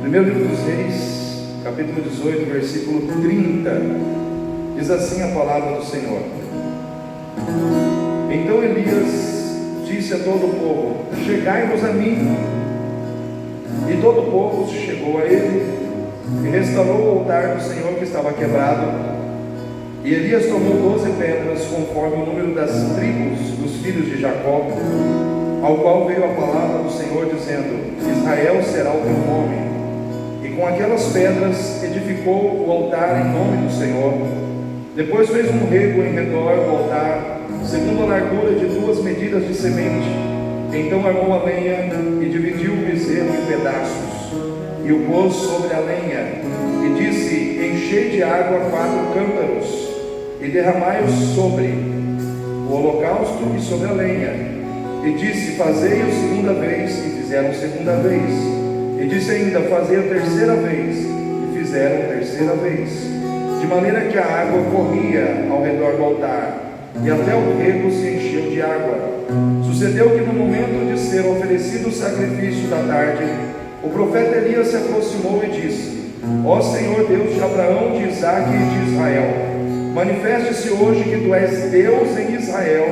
Primeiro livro dos Reis, capítulo 18, versículo 30, diz assim a palavra do Senhor: Então Elias disse a todo o povo: Chegai-vos a mim. E todo o povo se chegou a ele, e restaurou o altar do Senhor que estava quebrado. E Elias tomou 12 pedras, conforme o número das tribos dos filhos de Jacó, ao qual veio a palavra do Senhor, dizendo: Israel será o teu nome. E com aquelas pedras edificou o altar em nome do Senhor. Depois fez um rego em redor do altar, segundo a largura de 2 medidas de semente. Então armou a lenha e dividiu o bezerro em pedaços, e o pôs sobre a lenha, e disse: Enchei de água 4 cântaros, e derramai-os sobre o holocausto e sobre a lenha. E disse: Fazei-o segunda vez, e fizeram segunda vez. E disse ainda: Fazei a terceira vez, e fizeram terceira vez. De maneira que a água corria ao redor do altar, e até o rego se encheu de água. Sucedeu que no momento de ser oferecido o sacrifício da tarde, o profeta Elias se aproximou e disse: Ó Senhor Deus de Abraão, de Isaque e de Israel, manifeste-se hoje que tu és Deus em Israel,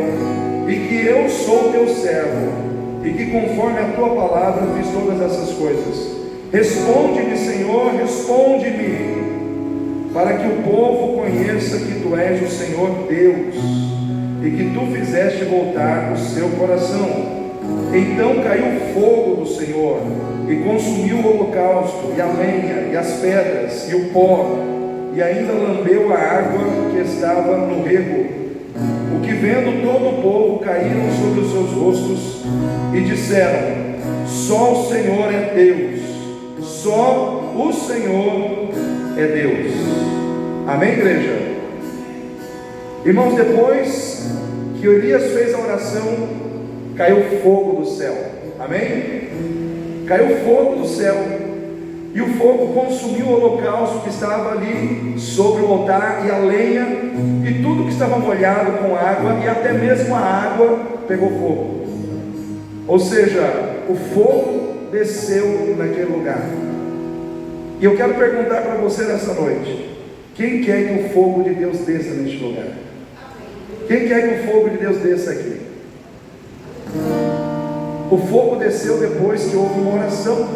e que eu sou teu servo, e que conforme a tua palavra fiz todas essas coisas. Responde-me, Senhor, responde-me, para que o povo conheça que tu és o Senhor Deus, e que tu fizeste voltar o seu coração. Então caiu fogo do Senhor, e consumiu o holocausto, e a lenha, e as pedras, e o pó, e ainda lambeu a água que estava no rego. O que vendo todo o povo, caíram sobre os seus rostos, e disseram: Só o Senhor é Deus, só o Senhor é Deus. Amém, igreja? Irmãos, depois que Elias fez a oração, caiu fogo do céu. Amém? Caiu fogo do céu, e o fogo consumiu o holocausto que estava ali sobre o altar, e a lenha, e tudo que estava molhado com água, e até mesmo a água pegou fogo. Ou seja, o fogo desceu naquele lugar. E eu quero perguntar para você nessa noite: quem quer que o fogo de Deus desça neste lugar? Quem quer que o fogo de Deus desça aqui? O fogo desceu depois que houve uma oração.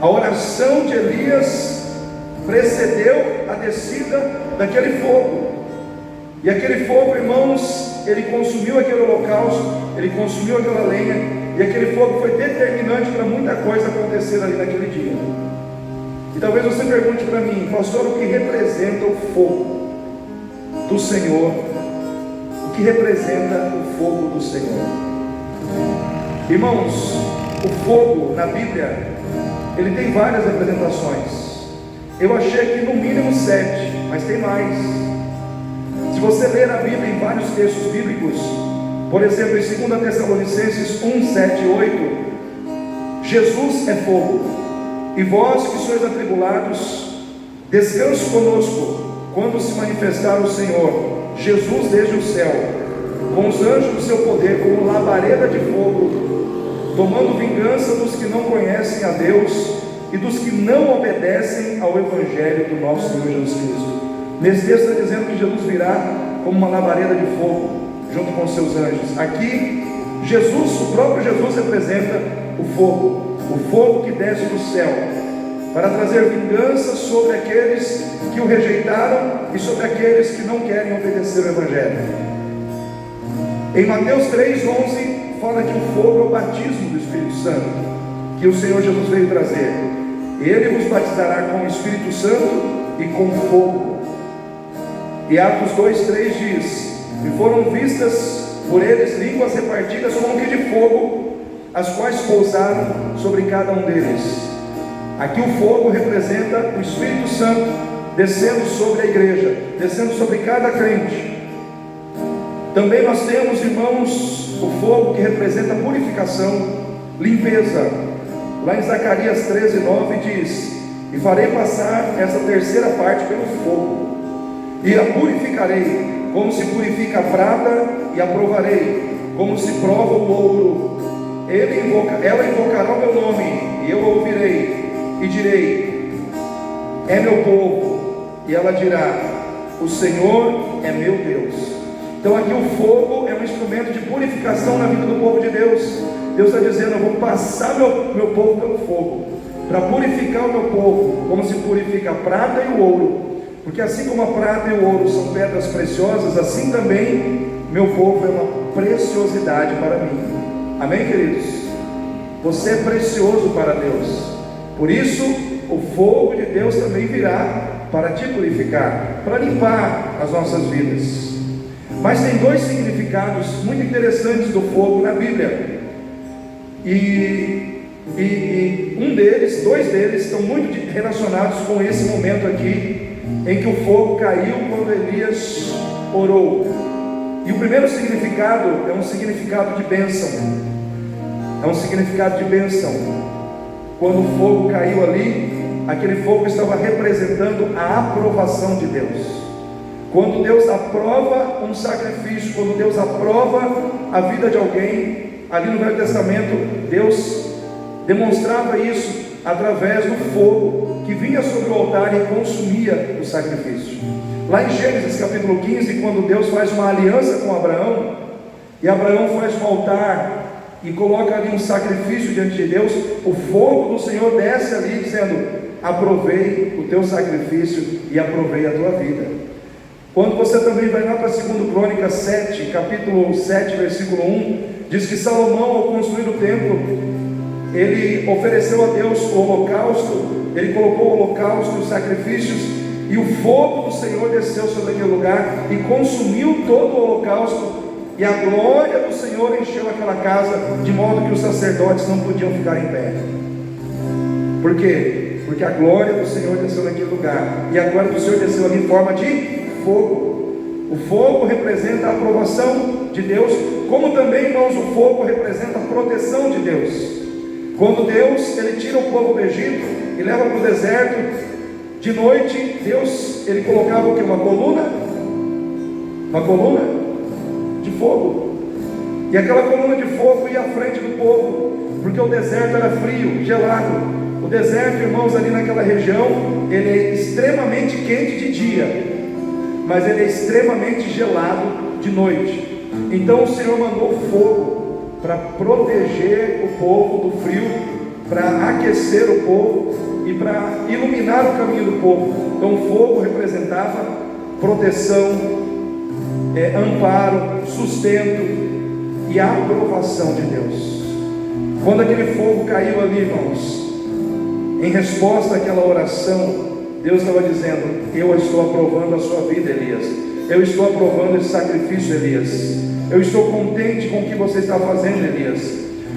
A oração de Elias precedeu a descida daquele fogo. E aquele fogo, irmãos, ele consumiu aquele holocausto, ele consumiu aquela lenha, e aquele fogo foi determinante para muita coisa acontecer ali naquele dia. E talvez você pergunte para mim: pastor, o que representa o fogo do Senhor? O que representa o fogo do Senhor? Irmãos, o fogo na Bíblia, ele tem várias representações. Eu achei aqui no mínimo 7, mas tem mais. Se você ler a Bíblia em vários textos bíblicos, por exemplo, em 2 Tessalonicenses 1, 7 e 8, Jesus é fogo. E vós que sois atribulados, descanse conosco, quando se manifestar o Senhor, Jesus desde o céu, com os anjos do seu poder, como labareda de fogo, tomando vingança dos que não conhecem a Deus, e dos que não obedecem ao Evangelho do nosso Senhor Jesus Cristo. Nesse texto está dizendo que Jesus virá como uma labareda de fogo, junto com os seus anjos. Aqui, Jesus, o próprio Jesus representa o fogo que desce do céu, para trazer vingança sobre aqueles que o rejeitaram e sobre aqueles que não querem obedecer o Evangelho. Em Mateus 3,11 fala que o fogo é o batismo do Espírito Santo, que o Senhor Jesus veio trazer. Ele vos batizará com o Espírito Santo e com fogo. E Atos 2,3 diz: E foram vistas por eles línguas repartidas como que de fogo, as quais pousaram sobre cada um deles. Aqui o fogo representa o Espírito Santo descendo sobre a igreja, descendo sobre cada crente. Também nós temos, irmãos, o fogo que representa purificação, limpeza. Lá em Zacarias 13:9 diz: E farei passar essa terceira parte pelo fogo, e a purificarei, como se purifica a prata, e a provarei, como se prova o ouro. Ela invocará o meu nome, e povo, e ela dirá: o Senhor é meu Deus. Então aqui o fogo é um instrumento de purificação na vida do povo de Deus. Deus está dizendo: eu vou passar meu povo pelo fogo, para purificar o meu povo, como se purifica a prata e o ouro. Porque assim como a prata e o ouro são pedras preciosas, assim também meu povo é uma preciosidade para mim. Amém, queridos? Você é precioso para Deus. Por isso, o fogo de Deus também virá para te purificar, para limpar as nossas vidas. Mas tem dois significados muito interessantes do fogo na Bíblia. Dois deles estão muito relacionados com esse momento aqui, em que o fogo caiu quando Elias orou. E o primeiro significado é um significado de bênção. É um significado de bênção. Quando o fogo caiu ali, aquele fogo estava representando a aprovação de Deus. Quando Deus aprova um sacrifício, quando Deus aprova a vida de alguém, ali no Velho Testamento, Deus demonstrava isso através do fogo que vinha sobre o altar e consumia o sacrifício. Lá em Gênesis capítulo 15, quando Deus faz uma aliança com Abraão, e Abraão faz um altar e coloca ali um sacrifício diante de Deus, o fogo do Senhor desce ali dizendo: aprovei o teu sacrifício e aprovei a tua vida. Quando você também vai lá para 2 Crônicas 7, capítulo 7, versículo 1, diz que Salomão, ao construir o templo, ele ofereceu a Deus o holocausto, ele colocou o holocausto, os sacrifícios, e o fogo do Senhor desceu sobre aquele lugar e consumiu todo o holocausto, e a glória do Senhor encheu aquela casa, de modo que os sacerdotes não podiam ficar em pé. Por quê? Porque a glória do Senhor desceu naquele lugar, e a glória do Senhor desceu ali em forma de fogo. O fogo representa a aprovação de Deus, como também, irmãos, o fogo representa a proteção de Deus. Quando Deus ele tira o povo do Egito e leva para o deserto, de noite Deus ele colocava o que? Uma coluna de fogo, e aquela coluna de fogo ia à frente do povo, porque o deserto era frio, gelado. O deserto, irmãos, ali naquela região, ele é extremamente quente de dia, mas ele é extremamente gelado de noite. Então o Senhor mandou fogo para proteger o povo do frio, para aquecer o povo e para iluminar o caminho do povo. Então o fogo representava proteção, amparo, sustento e a aprovação de Deus. Quando aquele fogo caiu ali, irmãos, em resposta àquela oração, Deus estava dizendo: eu estou aprovando a sua vida, Elias. Eu estou aprovando esse sacrifício, Elias. Eu estou contente com o que você está fazendo, Elias.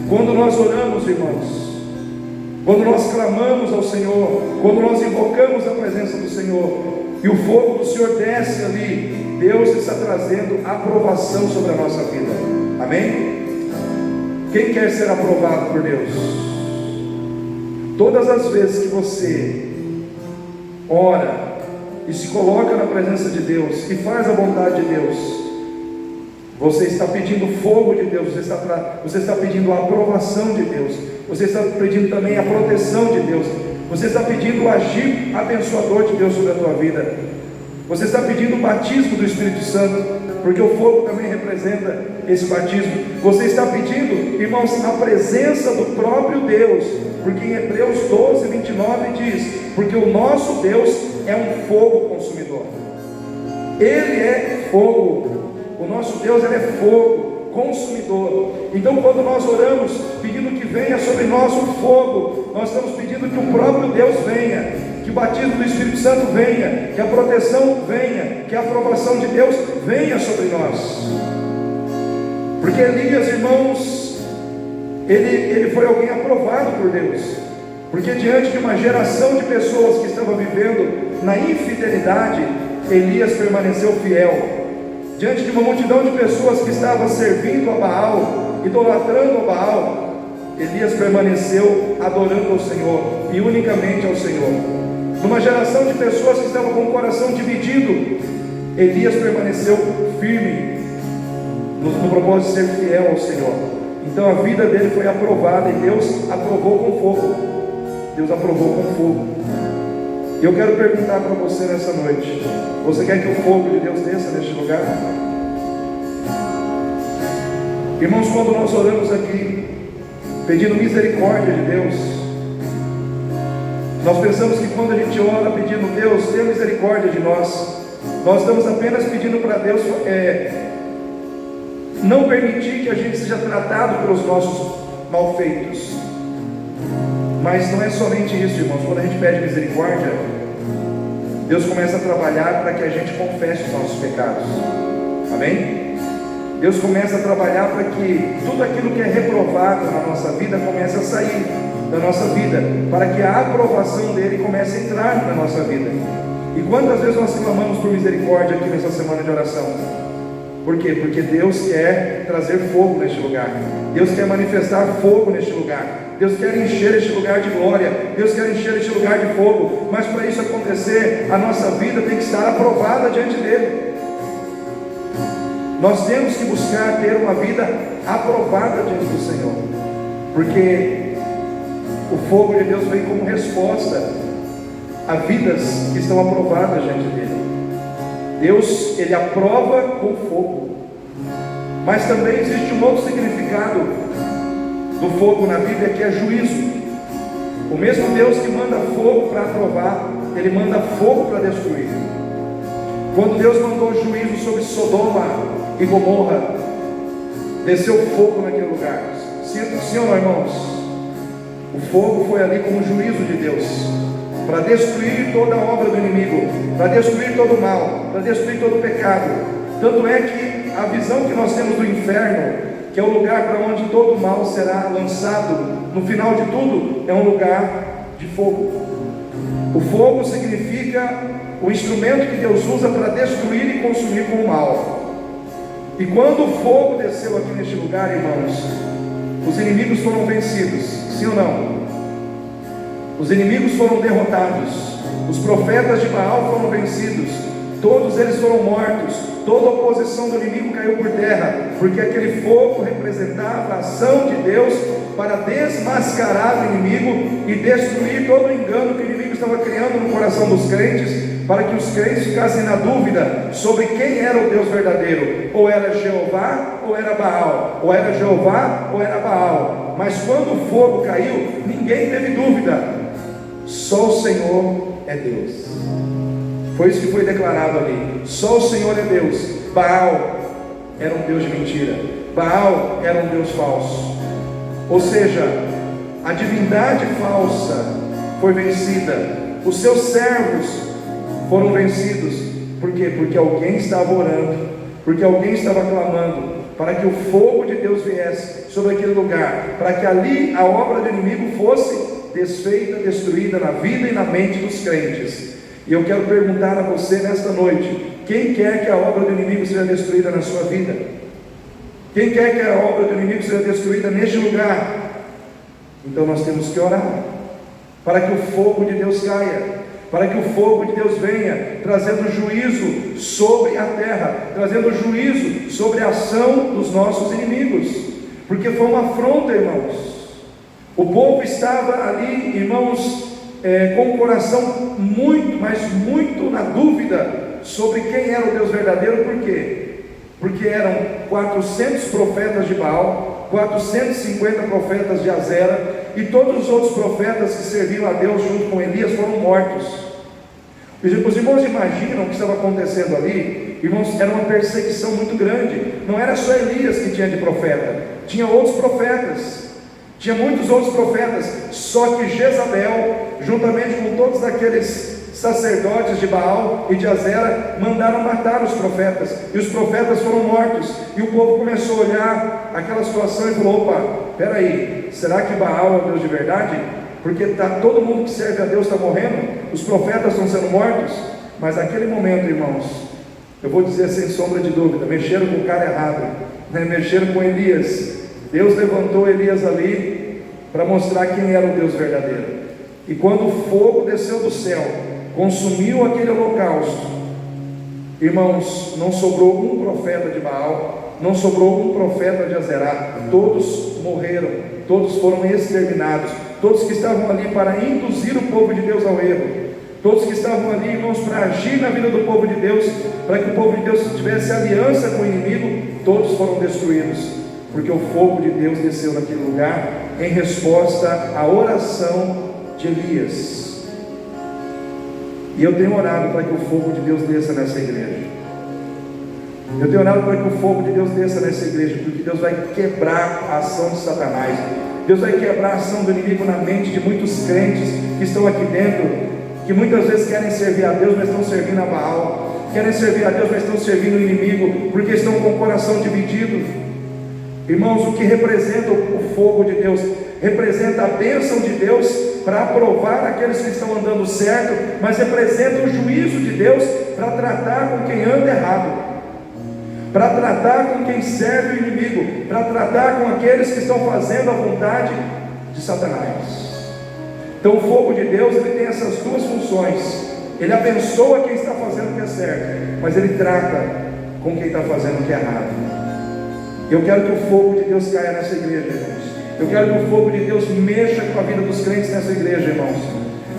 Quando nós oramos, irmãos, quando nós clamamos ao Senhor, quando nós invocamos a presença do Senhor, e o fogo do Senhor desce ali, Deus está trazendo aprovação sobre a nossa vida. Amém? Quem quer ser aprovado por Deus? Todas as vezes que você ora e se coloca na presença de Deus e faz a vontade de Deus, você está pedindo fogo de Deus, você está pedindo a aprovação de Deus, você está pedindo também a proteção de Deus, você está pedindo o agir abençoador de Deus sobre a tua vida, você está pedindo o batismo do Espírito Santo, porque o fogo também representa esse batismo. Você está pedindo, irmãos, a presença do próprio Deus, porque em Hebreus 12, 29 diz: porque o nosso Deus é um fogo consumidor. Ele é fogo. O nosso Deus, ele é fogo consumidor. Então quando nós oramos pedindo que venha sobre nós o fogo, nós estamos pedindo que o próprio Deus venha, que o batismo do Espírito Santo venha, que a proteção venha, que a aprovação de Deus venha sobre nós. Porque Elias, irmãos, ele foi alguém aprovado por Deus, porque diante de uma geração de pessoas que estava vivendo na infidelidade, Elias permaneceu fiel. Diante de uma multidão de pessoas que estavam servindo a Baal, idolatrando a Baal, Elias permaneceu adorando ao Senhor e unicamente ao Senhor. Numa geração de pessoas que estavam com o coração dividido, Elias permaneceu firme no propósito de ser fiel ao Senhor. Então a vida dele foi aprovada e Deus aprovou com fogo. Deus aprovou com fogo. E eu quero perguntar para você nessa noite: você quer que o fogo de Deus desça neste lugar? Irmãos, quando nós oramos aqui pedindo misericórdia de Deus, nós pensamos que quando a gente ora pedindo: Deus, tenha misericórdia de nós estamos apenas pedindo para Deus não permitir que a gente seja tratado pelos nossos malfeitos. Mas não é somente isso, irmãos. Quando a gente pede misericórdia, Deus começa a trabalhar para que a gente confesse os nossos pecados. Amém? Deus começa a trabalhar para que tudo aquilo que é reprovado na nossa vida comece a sair da nossa vida, para que a aprovação dele comece a entrar na nossa vida. E quantas vezes nós clamamos por misericórdia aqui nessa semana de oração? Por quê? Porque Deus quer trazer fogo neste lugar. Deus quer manifestar fogo neste lugar. Deus quer encher este lugar de glória. Deus quer encher este lugar de fogo. Mas para isso acontecer, a nossa vida tem que estar aprovada diante dele. Nós temos que buscar ter uma vida aprovada diante do Senhor, porque o fogo de Deus vem como resposta a vidas que estão aprovadas diante dele. Deus, ele aprova com fogo. Mas também existe um outro significado do fogo na Bíblia, que é juízo. O mesmo Deus que manda fogo para aprovar, ele manda fogo para destruir. Quando Deus mandou juízo sobre Sodoma e Gomorra, desceu fogo naquele lugar. Sim ou não, irmãos? O fogo foi ali como juízo de Deus, para destruir toda a obra do inimigo, para destruir todo o mal, para destruir todo o pecado. Tanto é que a visão que nós temos do inferno, que é o lugar para onde todo o mal será lançado, no final de tudo, é um lugar de fogo. O fogo significa o instrumento que Deus usa para destruir e consumir com o mal. E quando o fogo desceu aqui neste lugar, irmãos, os inimigos foram vencidos, sim ou não? Os inimigos foram derrotados, os profetas de Baal foram vencidos, todos eles foram mortos, toda a oposição do inimigo caiu por terra, porque aquele fogo representava a ação de Deus para desmascarar o inimigo e destruir todo o engano que o inimigo estava criando no coração dos crentes, para que os crentes ficassem na dúvida sobre quem era o Deus verdadeiro: ou era Jeová ou era Baal, ou era Jeová ou era Baal. Mas quando o fogo caiu, ninguém teve dúvida: só o Senhor é Deus. Foi isso que foi declarado ali: só o Senhor é Deus. Baal era um Deus de mentira, Baal era um Deus falso. Ou seja, a divindade falsa foi vencida, os seus servos foram vencidos. Por quê? Porque alguém estava orando, porque alguém estava clamando para que o fogo de Deus viesse sobre aquele lugar, para que ali a obra do inimigo fosse desfeita, destruída na vida e na mente dos crentes. E eu quero perguntar a você nesta noite: quem quer que a obra do inimigo seja destruída na sua vida? Quem quer que a obra do inimigo seja destruída neste lugar? Então nós temos que orar para que o fogo de Deus caia, para que o fogo de Deus venha, trazendo juízo sobre a terra, trazendo juízo sobre a ação dos nossos inimigos, porque foi uma afronta, irmãos. O povo estava ali, irmãos, com o coração muito, mas muito na dúvida sobre quem era o Deus verdadeiro. Por quê? Porque eram 400 profetas de Baal, 450 profetas de Azera, e todos os outros profetas que serviam a Deus junto com Elias foram mortos. Os irmãos imaginam o que estava acontecendo ali? Irmãos, era uma perseguição muito grande. Não era só Elias que tinha de profeta, tinha outros profetas, tinha muitos outros profetas. Só que Jezabel, juntamente com todos aqueles sacerdotes de Baal e de Azera, mandaram matar os profetas, e os profetas foram mortos. E o povo começou a olhar aquela situação e falou: opa, peraí, será que Baal é o Deus de verdade? Porque todo mundo que serve a Deus está morrendo, os profetas estão sendo mortos. Mas naquele momento, irmãos, eu vou dizer sem sombra de dúvida, mexeram com o cara errado, né? Mexeram com Elias. Deus levantou Elias ali para mostrar quem era o Deus verdadeiro. E quando o fogo desceu do céu, consumiu aquele holocausto, irmãos, não sobrou um profeta de Baal, não sobrou um profeta de Azerá, todos morreram, todos foram exterminados, todos que estavam ali para induzir o povo de Deus ao erro todos que estavam ali, irmãos, para agir na vida do povo de Deus, para que o povo de Deus tivesse aliança com o inimigo, todos foram destruídos, porque o fogo de Deus desceu naquele lugar, em resposta à oração de Elias. E eu tenho orado para que o fogo de Deus desça nessa igreja. Eu tenho orado para que o fogo de Deus desça nessa igreja, porque Deus vai quebrar a ação de Satanás. Deus vai quebrar a ação do inimigo na mente de muitos crentes que estão aqui dentro, que muitas vezes querem servir a Deus, mas estão servindo a Baal. Querem servir a Deus, mas estão servindo o inimigo, porque estão com o coração dividido. Irmãos, o que representa o fogo de Deus? Representa a bênção de Deus para aprovar aqueles que estão andando certo, mas representa o juízo de Deus para tratar com quem anda errado, para tratar com quem serve o inimigo, para tratar com aqueles que estão fazendo a vontade de Satanás. Então o fogo de Deus, ele tem essas duas funções. Ele abençoa quem está fazendo o que é certo, mas ele trata com quem está fazendo o que é errado. Eu quero que o fogo de Deus caia nessa igreja, irmãos. Eu quero que o fogo de Deus mexa com a vida dos crentes nessa igreja, irmãos,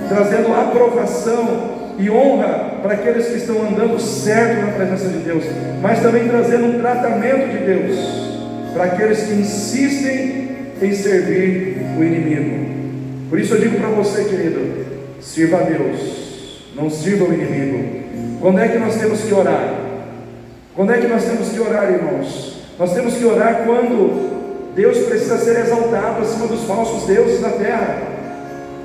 trazendo aprovação e honra para aqueles que estão andando certo na presença de Deus, mas também trazendo um tratamento de Deus para aqueles que insistem em servir o inimigo. Por isso eu digo para você, querido, sirva a Deus, não sirva o inimigo. Quando é que nós temos que orar? Quando é que nós temos que orar, irmãos? Nós temos que orar quando Deus precisa ser exaltado acima dos falsos deuses da terra.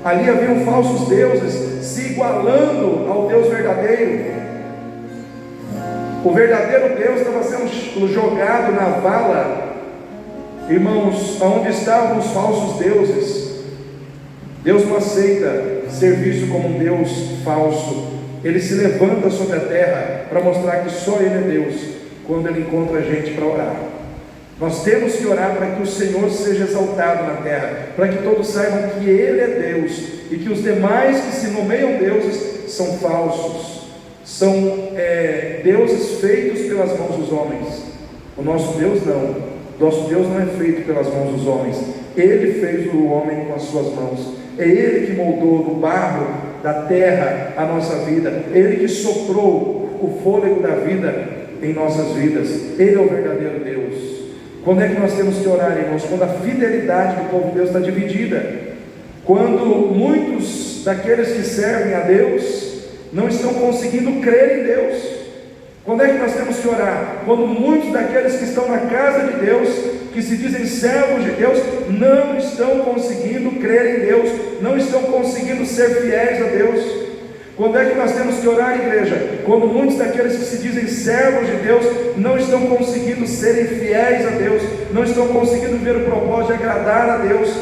Ali haviam falsos deuses se igualando ao Deus verdadeiro. O verdadeiro Deus estava sendo jogado na vala, irmãos, aonde estavam os falsos deuses. Deus não aceita ser visto como um Deus falso. Ele se levanta sobre a terra para mostrar que só Ele é Deus, quando Ele encontra a gente para orar. Nós temos que orar para que o Senhor seja exaltado na terra, para que todos saibam que Ele é Deus, e que os demais que se nomeiam deuses são falsos, são deuses feitos pelas mãos dos homens. O nosso Deus não. Nosso Deus não é feito pelas mãos dos homens. Ele fez o homem com as suas mãos. É Ele que moldou no barro da terra a nossa vida. Ele que soprou o fôlego da vida em nossas vidas. Ele é o verdadeiro Deus. Quando é que nós temos que orar, irmãos? Quando a fidelidade do povo de Deus está dividida. Quando muitos daqueles que servem a Deus não estão conseguindo crer em Deus. Quando é que nós temos que orar? Quando muitos daqueles que estão na casa de Deus, que se dizem servos de Deus, não estão conseguindo crer em Deus, não estão conseguindo ser fiéis a Deus. Quando é que nós temos que orar, igreja? Quando muitos daqueles que se dizem servos de Deus não estão conseguindo serem fiéis a Deus, não estão conseguindo ver o propósito de agradar a Deus.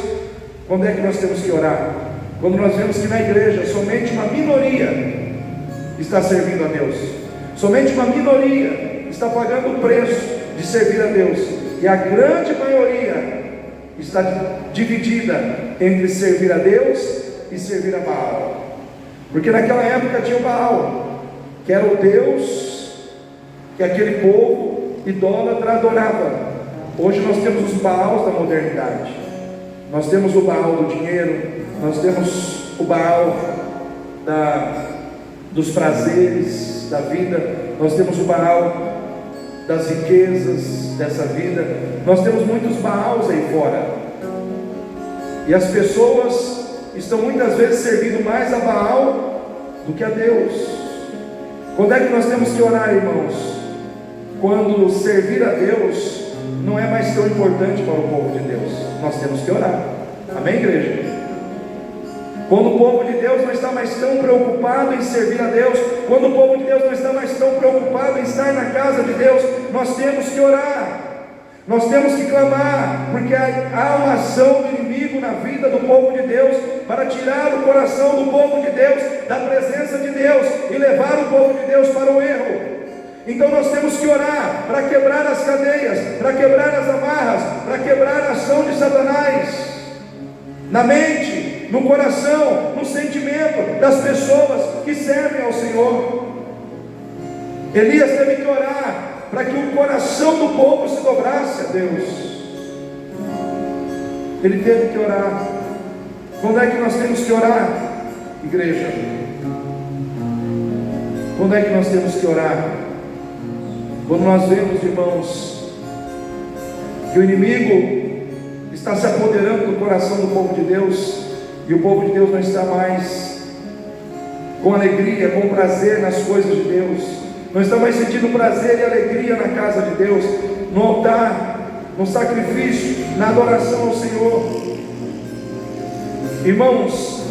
Quando é que nós temos que orar? Quando nós vemos que na igreja somente uma minoria está servindo a Deus, somente uma minoria está pagando o preço de servir a Deus, e a grande maioria está dividida entre servir a Deus e servir a Baal. Porque naquela época tinha o Baal, que era o Deus que aquele povo idólatra adorava. Hoje nós temos os Baals da modernidade. Nós temos o Baal do dinheiro, nós temos o Baal dos prazeres da vida, nós temos o Baal das riquezas dessa vida, nós temos muitos Baals aí fora, e as pessoas estão muitas vezes servindo mais a Baal do que a Deus. Quando é que nós temos que orar, irmãos? Quando servir a Deus não é mais tão importante para o povo de Deus, nós temos que orar. Amém, igreja? Quando o povo de Deus não está mais tão preocupado em servir a Deus, quando o povo de Deus não está mais tão preocupado em estar na casa de Deus, nós temos que orar, nós temos que clamar, porque há uma ação do inimigo na vida do povo de Deus, para tirar o coração do povo de Deus da presença de Deus, e levar o povo de Deus para o erro. Então nós temos que orar, para quebrar as cadeias, para quebrar as amarras, para quebrar a ação de Satanás, na mente, no coração, no sentimento das pessoas que servem ao Senhor. Elias teve que orar para que o coração do povo se dobrasse a Deus. Ele teve que orar. Quando é que nós temos que orar, igreja? Quando é que nós temos que orar? Quando nós vemos, irmãos, que o inimigo está se apoderando do coração do povo de Deus, e o povo de Deus não está mais com alegria, com prazer nas coisas de Deus, não está mais sentindo prazer e alegria na casa de Deus, no altar, no sacrifício, na adoração ao Senhor. Irmãos,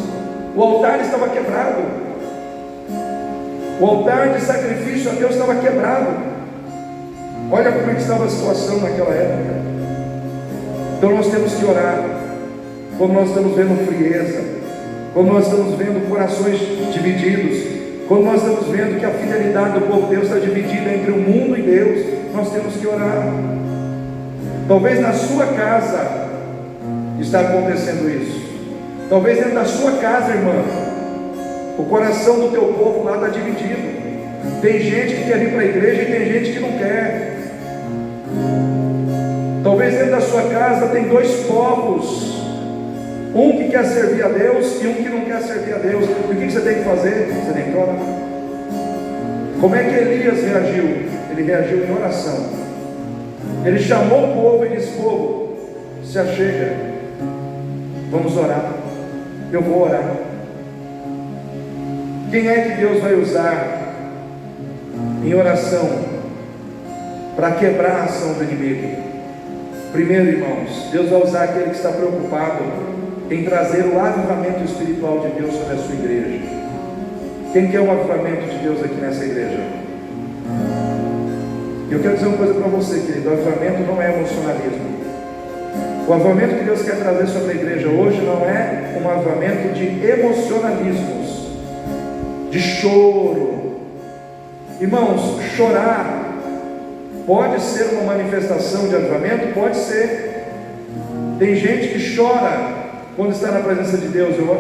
o altar estava quebrado. O altar de sacrifício a Deus estava quebrado. Olha como é que estava a situação naquela época. Então nós temos que orar. Quando nós estamos vendo frieza, quando nós estamos vendo corações divididos, quando nós estamos vendo que a fidelidade do povo de Deus está dividida entre o mundo e Deus, nós temos que orar. Talvez na sua casa está acontecendo isso. Talvez dentro da sua casa, irmã, o coração do teu povo lá está dividido. Tem gente que quer vir para a igreja e tem gente que não quer. Talvez dentro da sua casa tem dois povos, um que quer servir a Deus e um que não quer servir a Deus. E o que você tem que fazer? Você tem que orar. Como é que Elias reagiu? Ele reagiu em oração. Ele chamou o povo e disse: povo, se achega, vamos orar. Eu vou orar. Quem é que Deus vai usar em oração para quebrar a ação do inimigo? Primeiro, irmãos, Deus vai usar aquele que está preocupado em trazer o avivamento espiritual de Deus sobre a sua igreja. Quem quer o avivamento de Deus aqui nessa igreja? Eu quero dizer uma coisa para você, querido: o avivamento não é emocionalismo. O avivamento que Deus quer trazer sobre a igreja hoje não é um avivamento de emocionalismos, de choro. Irmãos, chorar pode ser uma manifestação de avivamento? Pode ser. Tem gente que chora quando está na presença de Deus. Eu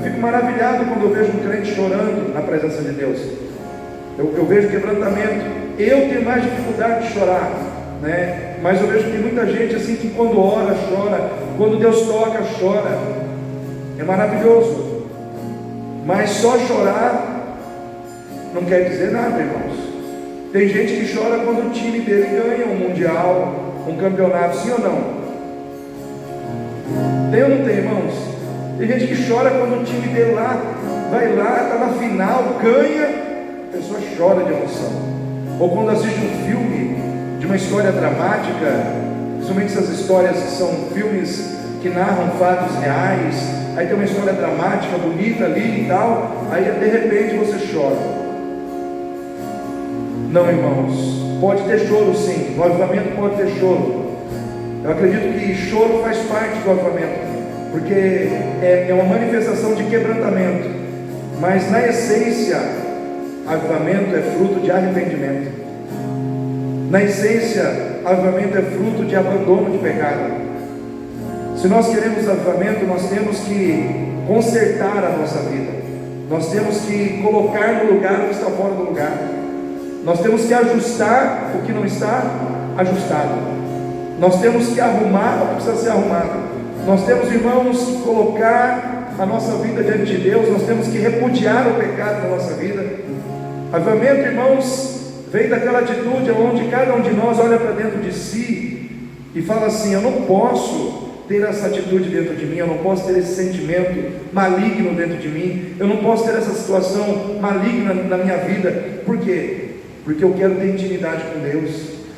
fico maravilhado quando eu vejo um crente chorando na presença de Deus. Eu vejo quebrantamento. Eu tenho mais dificuldade de chorar, né? Mas eu vejo que tem muita gente assim que quando ora, chora, quando Deus toca, chora. É maravilhoso. Mas só chorar não quer dizer nada, irmãos. Tem gente que chora quando o time dele ganha um mundial, um campeonato, sim ou não? Tem ou não tem, irmãos? Tem gente que chora quando o time dele lá, vai lá, está na final, ganha, a pessoa chora de emoção. Ou quando assiste um filme de uma história dramática, principalmente essas histórias que são filmes que narram fatos reais, aí tem uma história dramática, bonita ali e tal, aí de repente você chora. Não, irmãos, pode ter choro sim, no avivamento pode ter choro. Eu acredito que choro faz parte do avivamento, porque é uma manifestação de quebrantamento, mas na essência, avivamento é fruto de arrependimento. Na essência, avivamento é fruto de abandono de pecado. Se nós queremos avivamento, nós temos que consertar a nossa vida, nós temos que colocar no lugar o que está fora do lugar, nós temos que ajustar o que não está ajustado, nós temos que arrumar o que precisa ser arrumado, nós temos, irmãos, que colocar a nossa vida diante de Deus, nós temos que repudiar o pecado na nossa vida. Avivamento, irmãos, vem daquela atitude onde cada um de nós olha para dentro de si e fala assim: eu não posso ter essa atitude dentro de mim, eu não posso ter esse sentimento maligno dentro de mim, eu não posso ter essa situação maligna na minha vida. Por quê? Porque eu quero ter intimidade com Deus,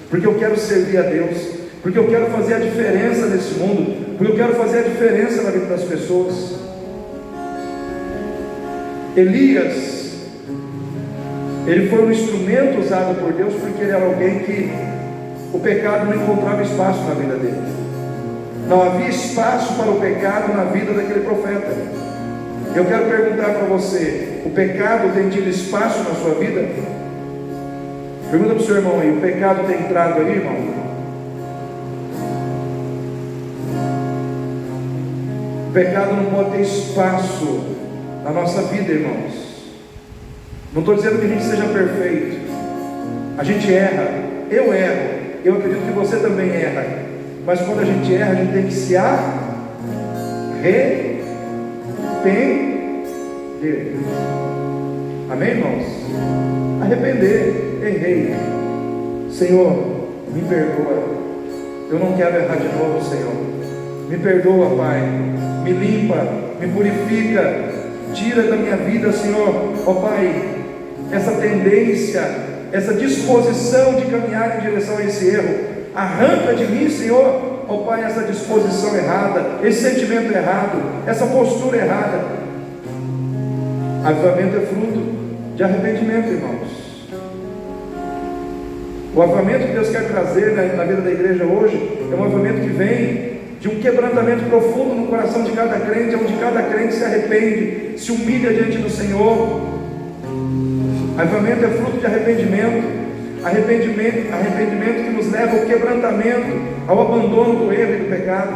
porque eu quero servir a Deus, porque eu quero fazer a diferença nesse mundo, porque eu quero fazer a diferença na vida das pessoas. Elias, ele foi um instrumento usado por Deus porque ele era alguém que o pecado não encontrava espaço na vida dele. Não havia espaço para o pecado na vida daquele profeta. Eu quero perguntar para você: o pecado tem tido espaço na sua vida? Pergunta para o seu irmão aí: o pecado tem entrado aí, irmão? O pecado não pode ter espaço na nossa vida, irmãos. Não estou dizendo que a gente seja perfeito. A gente erra. Eu erro. Eu acredito que você também erra. Mas quando a gente erra, a gente tem que se arrepender. Amém, irmãos? Arrepender. Errei, Senhor, me perdoa, eu não quero errar de novo, Senhor, me perdoa, Pai, me limpa, me purifica, tira da minha vida, Senhor, ó Pai, essa tendência, essa disposição de caminhar em direção a esse erro. Arranca de mim, Senhor, ó Pai, essa disposição errada, esse sentimento errado, essa postura errada. Avivamento é fruto de arrependimento, irmãos. O avivamento que Deus quer trazer na vida da igreja hoje é um avivamento que vem de um quebrantamento profundo no coração de cada crente, onde cada crente se arrepende, se humilha diante do Senhor. Avivamento é fruto de arrependimento que nos leva ao quebrantamento, ao abandono do erro e do pecado.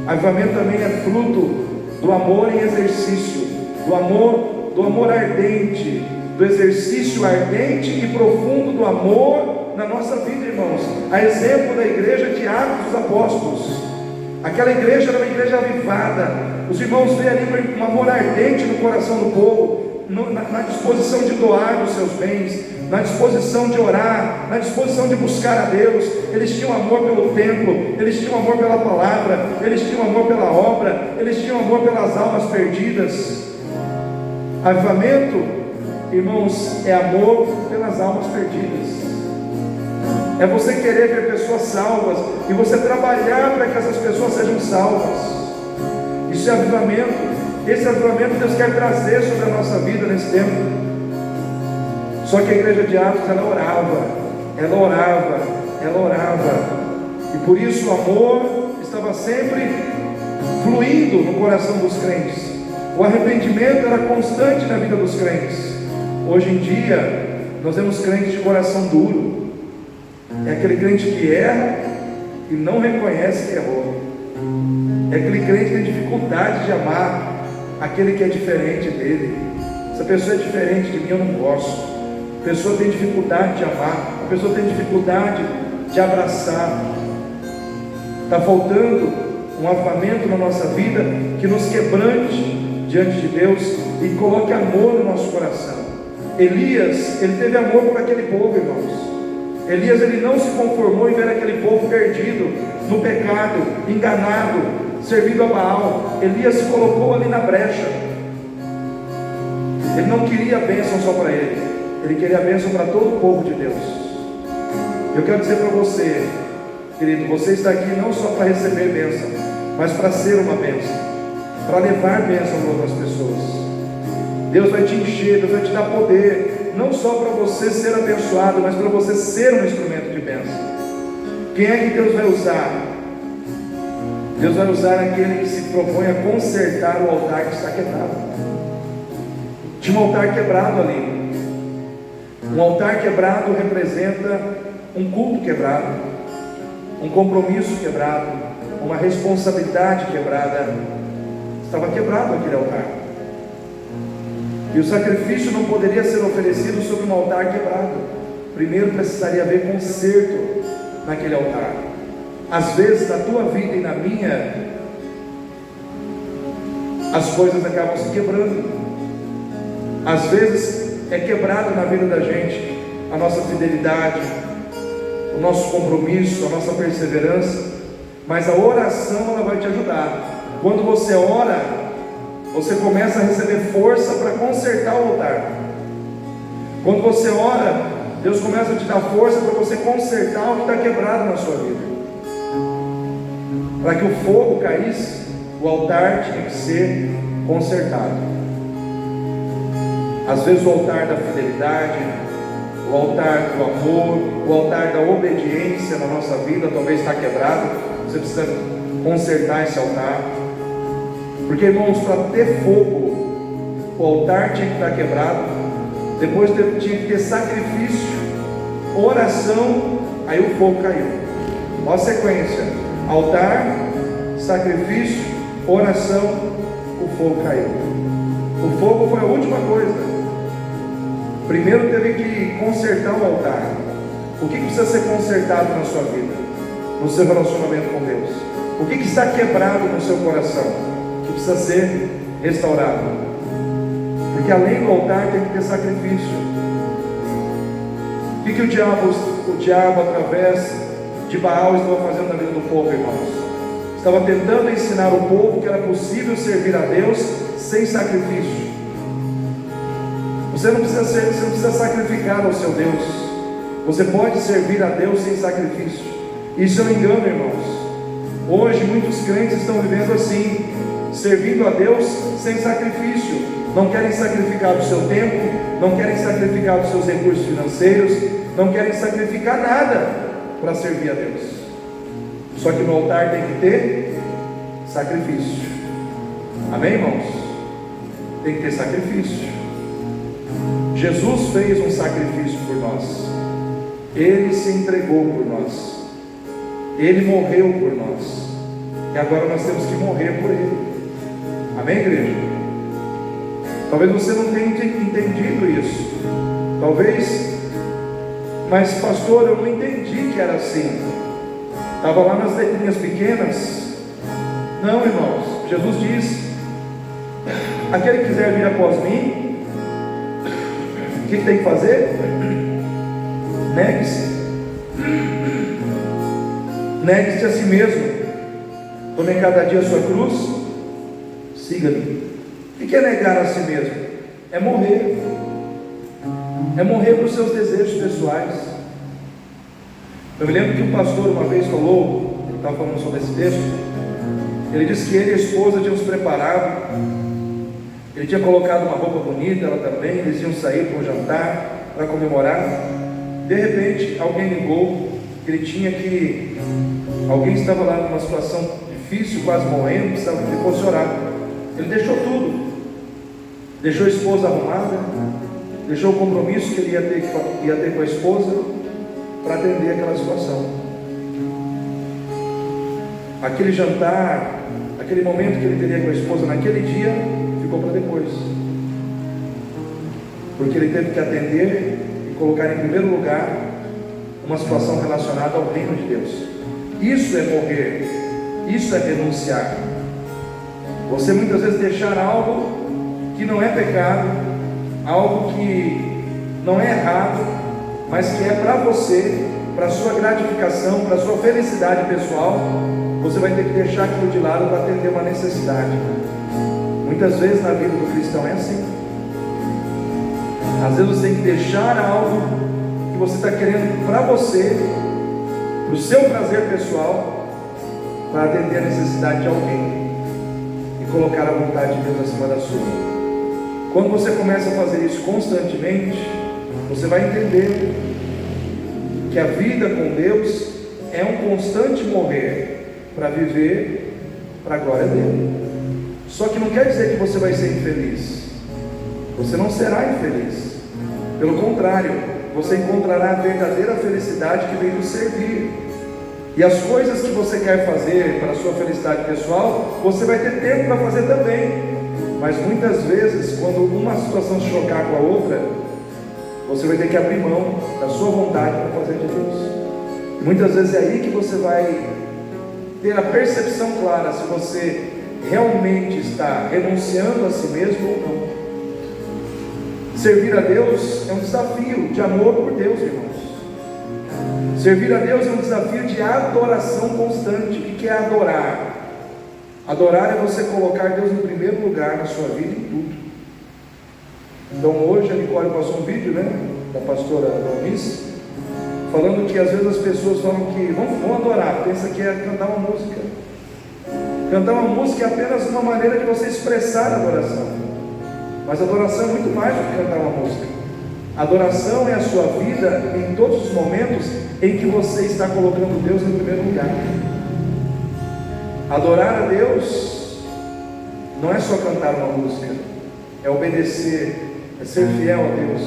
Avivamento também é fruto do amor em exercício, do amor ardente, do exercício ardente e profundo do amor na nossa vida, irmãos. A exemplo da igreja de Atos dos Apóstolos, aquela igreja era uma igreja avivada. Os irmãos veem ali um amor ardente no coração do povo, na disposição de doar dos seus bens, na disposição de orar, na disposição de buscar a Deus. Eles tinham amor pelo templo, eles tinham amor pela palavra, eles tinham amor pela obra, eles tinham amor pelas almas perdidas. Avivamento, irmãos, é amor pelas almas perdidas. É você querer ver pessoas salvas e você trabalhar para que essas pessoas sejam salvas. Isso é avivamento. Esse avivamento Deus quer trazer sobre a nossa vida nesse tempo. Só que a igreja de Atos, ela orava, e por isso o amor estava sempre fluindo no coração dos crentes. O arrependimento era constante na vida dos crentes. Hoje em dia, nós vemos crentes de coração duro. É aquele crente que erra e não reconhece que errou. É aquele crente que tem dificuldade de amar aquele que é diferente dele. Essa pessoa é diferente de mim, eu não gosto. A pessoa tem dificuldade de amar, a pessoa tem dificuldade de abraçar. Está faltando um avivamento na nossa vida que nos quebrante diante de Deus e coloque amor no nosso coração. Elias, ele teve amor por aquele povo, irmãos. Elias, ele não se conformou em ver aquele povo perdido, no pecado, enganado, servindo a Baal. Elias se colocou ali na brecha. Ele não queria a bênção só para ele, ele queria a bênção para todo o povo de Deus. Eu quero dizer para você, querido, você está aqui não só para receber bênção, mas para ser uma bênção, para levar bênção para outras pessoas. Deus vai te encher, Deus vai te dar poder, não só para você ser abençoado, mas para você ser um instrumento de bênção. Quem é que Deus vai usar? Deus vai usar aquele que se propõe a consertar o altar que está quebrado. Tinha um altar quebrado ali. Um altar quebrado representa um culto quebrado, um compromisso quebrado, uma responsabilidade quebrada. Estava quebrado aquele altar. E o sacrifício não poderia ser oferecido sobre um altar quebrado. Primeiro precisaria haver conserto naquele altar. Às vezes na tua vida e na minha, as coisas acabam se quebrando. Às vezes é quebrado na vida da gente a nossa fidelidade, o nosso compromisso, a nossa perseverança. Mas a oração, ela vai te ajudar. Quando você ora, você começa a receber força para consertar o altar. Quando você ora, Deus começa a te dar força para você consertar o que está quebrado na sua vida. Para que o fogo caísse, o altar tinha que ser consertado. Às vezes o altar da fidelidade, o altar do amor, o altar da obediência na nossa vida talvez está quebrado. Você precisa consertar esse altar. Porque, irmãos, para ter fogo, o altar tinha que estar quebrado. Depois tinha que ter sacrifício, oração, aí o fogo caiu. Olha a sequência: altar, sacrifício, oração, o fogo caiu. O fogo foi a última coisa. Primeiro teve que consertar o altar. O que precisa ser consertado na sua vida, no seu relacionamento com Deus? O que está quebrado no seu coração, que precisa ser restaurado? Porque além do altar tem que ter sacrifício. O que o diabo através de Baal estava fazendo na vida do povo, irmãos? Estava tentando ensinar o povo que era possível servir a Deus sem sacrifício. Você não precisa sacrificar ao seu Deus. Você pode servir a Deus sem sacrifício. Isso é um engano, irmãos. Hoje muitos crentes estão vivendo assim, servindo a Deus sem sacrifício. Não querem sacrificar o seu tempo, não querem sacrificar os seus recursos financeiros, não querem sacrificar nada para servir a Deus. Só que no altar tem que ter sacrifício. Amém, irmãos? Tem que ter sacrifício. Jesus fez um sacrifício por nós. Ele se entregou por nós. Ele morreu por nós. E agora nós temos que morrer por Ele. Amém, igreja? Talvez você não tenha entendido isso. Talvez, mas pastor, eu não entendi que era assim. Estava lá nas letrinhas pequenas. Não, irmãos, Jesus diz: aquele que quiser vir após mim, o que tem que fazer? Negue-se. Negue-se a si mesmo. Tome cada dia a sua cruz. Siga-me. O que é negar a si mesmo? É morrer. É morrer para os seus desejos pessoais. Eu me lembro que um pastor uma vez falou, ele estava falando sobre esse texto. Ele disse que ele e a esposa tinham se preparado. Ele tinha colocado uma roupa bonita, ela também. Eles iam sair para um jantar, para comemorar. De repente, alguém ligou que ele tinha que... Alguém estava lá numa situação difícil, quase morrendo, precisava que ele fosse orar. Ele deixou tudo. Deixou a esposa arrumada, deixou o compromisso que ele ia ter com a esposa para atender aquela situação. Aquele jantar, aquele momento que ele teria com a esposa naquele dia, ficou para depois. Porque ele teve que atender e colocar em primeiro lugar uma situação relacionada ao reino de Deus. Isso é morrer, isso é renunciar. Você muitas vezes deixar algo que não é pecado, algo que não é errado, mas que é para você, para a sua gratificação, para a sua felicidade pessoal. Você vai ter que deixar aquilo de lado para atender uma necessidade. Muitas vezes na vida do cristão é assim. Às vezes você tem que deixar algo que você está querendo para você, para o seu prazer pessoal, para atender a necessidade de alguém e colocar a vontade de Deus acima da sua. Quando você começa a fazer isso constantemente, você vai entender que a vida com Deus é um constante morrer para viver para a glória dele. Só que não quer dizer que você vai ser infeliz. Você não será infeliz. Pelo contrário, você encontrará a verdadeira felicidade que vem do servir. E as coisas que você quer fazer para a sua felicidade pessoal, você vai ter tempo para fazer também. Mas muitas vezes, quando uma situação se chocar com a outra, você vai ter que abrir mão da sua vontade para fazer de Deus. E muitas vezes é aí que você vai ter a percepção clara se você realmente está renunciando a si mesmo ou não. Servir a Deus é um desafio de amor por Deus, irmãos. Servir a Deus é um desafio de adoração constante. O que é adorar? Adorar é você colocar Deus em primeiro lugar na sua vida e em tudo. Então hoje a Nicole passou um vídeo, né, da pastora Donice, falando que às vezes as pessoas falam que vão adorar, pensa que é cantar uma música. Cantar uma música é apenas uma maneira de você expressar a adoração. Mas a adoração é muito mais do que cantar uma música. A adoração é a sua vida em todos os momentos em que você está colocando Deus em primeiro lugar. Adorar a Deus não é só cantar uma música, é obedecer, é ser fiel a Deus.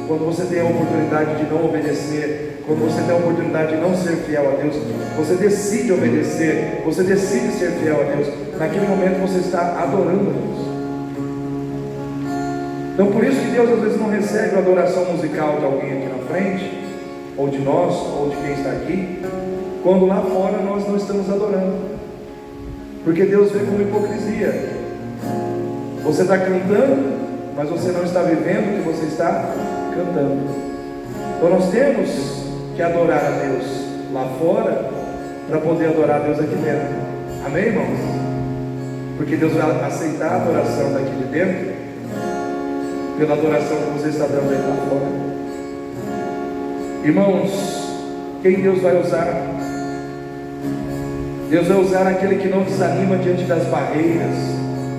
Quando você tem a oportunidade de não obedecer, quando você tem a oportunidade de não ser fiel a Deus, você decide obedecer, você decide ser fiel a Deus. Naquele momento você está adorando a Deus. Então por isso que Deus às vezes não recebe a adoração musical de alguém aqui na frente, ou de nós, ou de quem está aqui, quando lá fora nós não estamos adorando. Porque Deus vê como hipocrisia. Você está cantando, mas você não está vivendo o que você está cantando. Então nós temos que adorar a Deus lá fora para poder adorar a Deus aqui dentro. Amém, irmãos? Porque Deus vai aceitar a adoração daqui de dentro pela adoração que você está dando aí lá fora. Irmãos, quem Deus vai usar? Deus vai usar aquele que não desanima diante das barreiras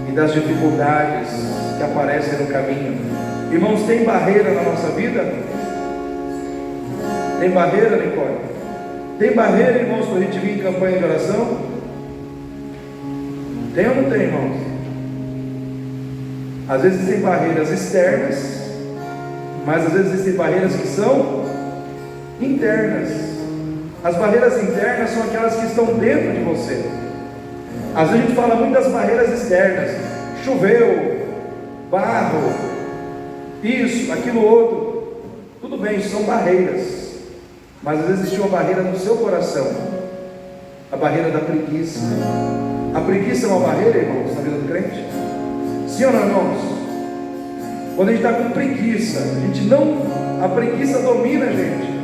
e das dificuldades que aparecem no caminho. Irmãos, tem barreira na nossa vida? Tem barreira, Nicole? Tem barreira, irmãos, para a gente vir em campanha de oração? Tem ou não tem, irmãos? Às vezes tem barreiras externas, mas às vezes existem barreiras que são internas. As barreiras internas são aquelas que estão dentro de você. Às vezes a gente fala muito das barreiras externas. Choveu, barro, isso, aquilo outro. Tudo bem, isso são barreiras. Mas às vezes existe uma barreira no seu coração. A barreira da preguiça. A preguiça é uma barreira, irmãos, na vida do crente? Sim ou não, irmãos? Quando a gente está com preguiça, a preguiça domina a gente.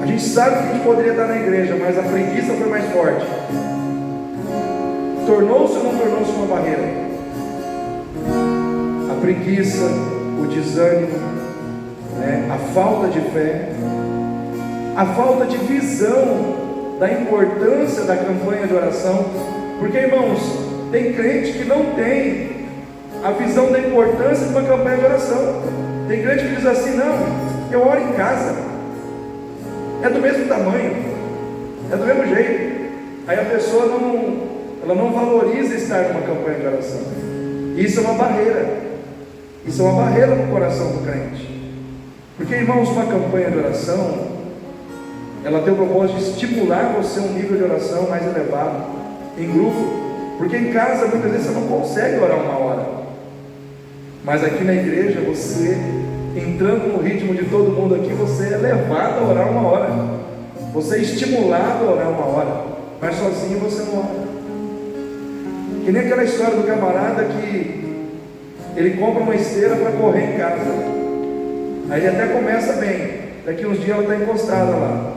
A gente sabe que a gente poderia estar na igreja, mas a preguiça foi mais forte. Tornou-se ou não tornou-se uma barreira? A preguiça, o desânimo, a falta de fé, a falta de visão da importância da campanha de oração. Porque, irmãos, tem crente que não tem a visão da importância de uma campanha de oração. Tem crente que diz assim: não, eu oro em casa, é do mesmo tamanho, é do mesmo jeito. Aí a pessoa não valoriza estar numa campanha de oração. Isso é uma barreira. Isso é uma barreira no coração do crente. Porque, irmãos, uma campanha de oração, ela tem o propósito de estimular você a um nível de oração mais elevado, em grupo. Porque em casa, muitas vezes, você não consegue orar 1 hora. Mas aqui na igreja, você, entrando no ritmo de todo mundo aqui, você é levado a orar 1 hora. Você é estimulado a orar 1 hora. Mas sozinho você não ora. Que nem aquela história do camarada que ele compra uma esteira para correr em casa. Aí ele até começa bem. Daqui uns dias ela está encostada lá.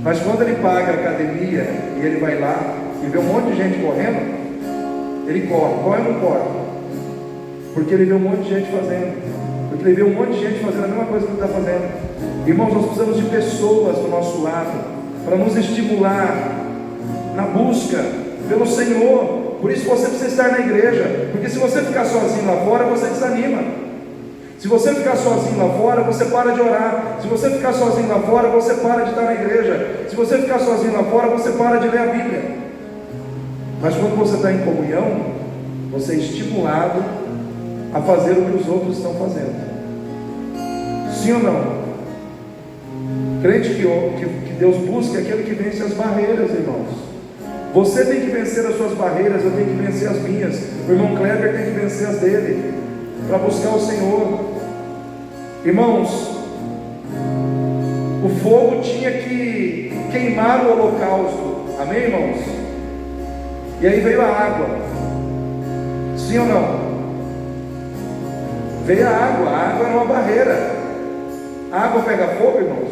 Mas quando ele paga a academia e ele vai lá e vê um monte de gente correndo, ele corre ou não corre? Porque ele vê um monte de gente fazendo. Porque ele vê um monte de gente fazendo a mesma coisa que ele está fazendo. Irmãos, nós precisamos de pessoas do nosso lado para nos estimular na busca pelo Senhor. Por isso você precisa estar na igreja. Porque se você ficar sozinho lá fora, você desanima. Se você ficar sozinho lá fora, você para de orar. Se você ficar sozinho lá fora, você para de estar na igreja. Se você ficar sozinho lá fora, você para de ler a Bíblia. Mas quando você está em comunhão, você é estimulado a fazer o que os outros estão fazendo. Sim ou não? Crente que Deus busca é aquele que vence as barreiras, irmãos. Você tem que vencer as suas barreiras, eu tenho que vencer as minhas. O irmão Kleber tem que vencer as dele, para buscar o Senhor. Irmãos, o fogo tinha que queimar o holocausto. Amém, irmãos? E aí veio a água. Sim ou não? Veio a água era uma barreira. A água pega fogo, irmãos?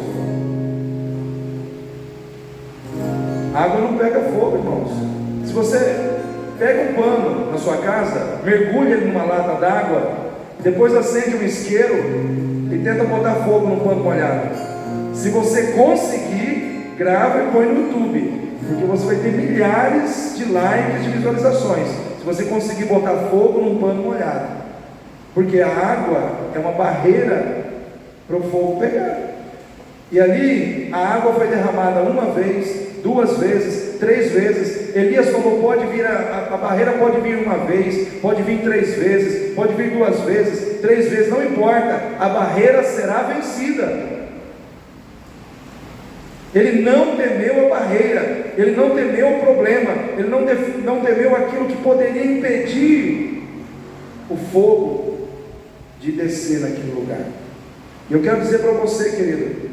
A água não pega fogo, irmãos. Se você pega um pano na sua casa, mergulha ele numa lata d'água, depois acende um isqueiro e tenta botar fogo no pano molhado. Se você conseguir, grava e põe no YouTube, porque você vai ter milhares de likes, de visualizações, se você conseguir botar fogo num pano molhado. Porque a água é uma barreira para o fogo pegar. E ali a água foi derramada 1 vez, 2 vezes, 3 vezes. Elias falou: pode vir a barreira pode vir 1 vez, pode vir 3 vezes, pode vir 2 vezes, 3 vezes, não importa, a barreira será vencida. Ele não temeu a barreira, ele não temeu o problema, ele não temeu aquilo que poderia impedir o fogo de descer naquele lugar. E eu quero dizer para você, querido,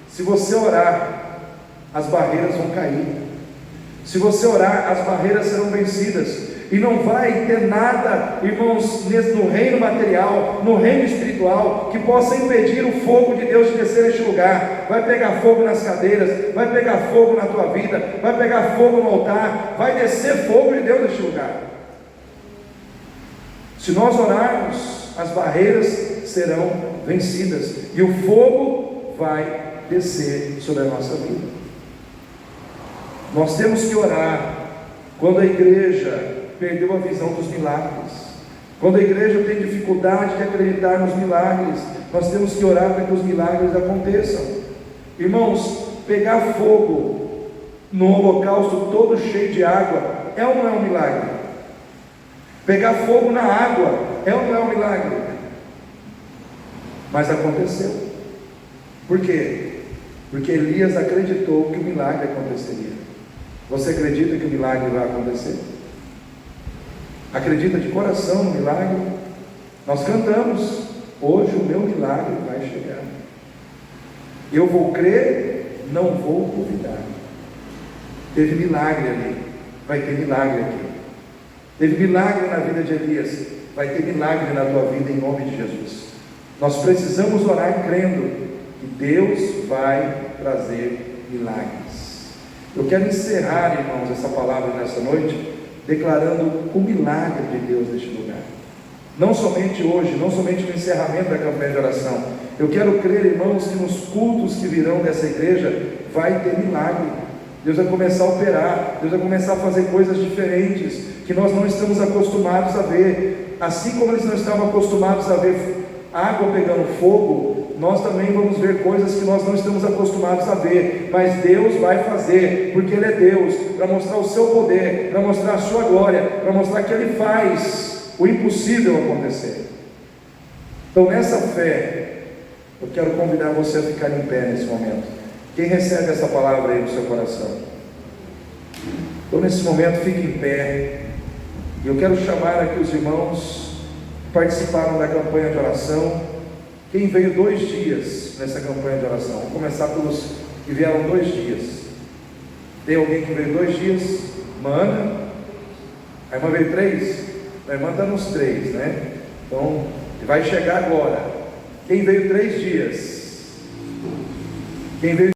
se você orar, as barreiras vão cair. Se você orar, as barreiras serão vencidas. E não vai ter nada, irmãos, no reino material, no reino espiritual, que possa impedir o fogo de Deus de descer neste lugar. Vai pegar fogo nas cadeiras, vai pegar fogo na tua vida, vai pegar fogo no altar, vai descer fogo de Deus neste lugar. Se nós orarmos, as barreiras serão vencidas, e o fogo vai descer sobre a nossa vida. Nós temos que orar quando a igreja perdeu a visão dos milagres, quando a igreja tem dificuldade de acreditar nos milagres. Nós temos que orar para que os milagres aconteçam. Irmãos, pegar fogo no holocausto todo cheio de água é ou não é um milagre? Pegar fogo na água é ou não é um milagre? Mas aconteceu. Por quê? Porque Elias acreditou que o milagre aconteceria. Você acredita que o milagre vai acontecer? Acredita de coração no milagre? Nós cantamos: hoje o meu milagre vai chegar. Eu vou crer, não vou duvidar. Teve milagre ali, vai ter milagre aqui. Teve milagre na vida de Elias, vai ter milagre na tua vida em nome de Jesus. Nós precisamos orar crendo que Deus vai trazer milagres. Eu quero encerrar, irmãos, essa palavra nessa noite, declarando o milagre de Deus neste lugar. Não somente hoje, não somente no encerramento da campanha de oração. Eu quero crer, irmãos, que nos cultos que virão dessa igreja vai ter milagre. Deus vai começar a operar, Deus vai começar a fazer coisas diferentes, que nós não estamos acostumados a ver. Assim como eles não estavam acostumados a ver água pegando fogo, nós também vamos ver coisas que nós não estamos acostumados a ver, mas Deus vai fazer, porque Ele é Deus, para mostrar o seu poder, para mostrar a sua glória, para mostrar que Ele faz o impossível acontecer. Então, nessa fé, eu quero convidar você a ficar em pé nesse momento. Quem recebe essa palavra aí no seu coração? Então, nesse momento, fique em pé. E eu quero chamar aqui os irmãos que participaram da campanha de oração. Quem veio 2 dias nessa campanha de oração? Vamos começar pelos que vieram 2 dias. Tem alguém que veio 2 dias? Mana? A irmã veio 3? A irmã está nos 3, né? Então, vai chegar agora. Quem veio 3 dias? Quem veio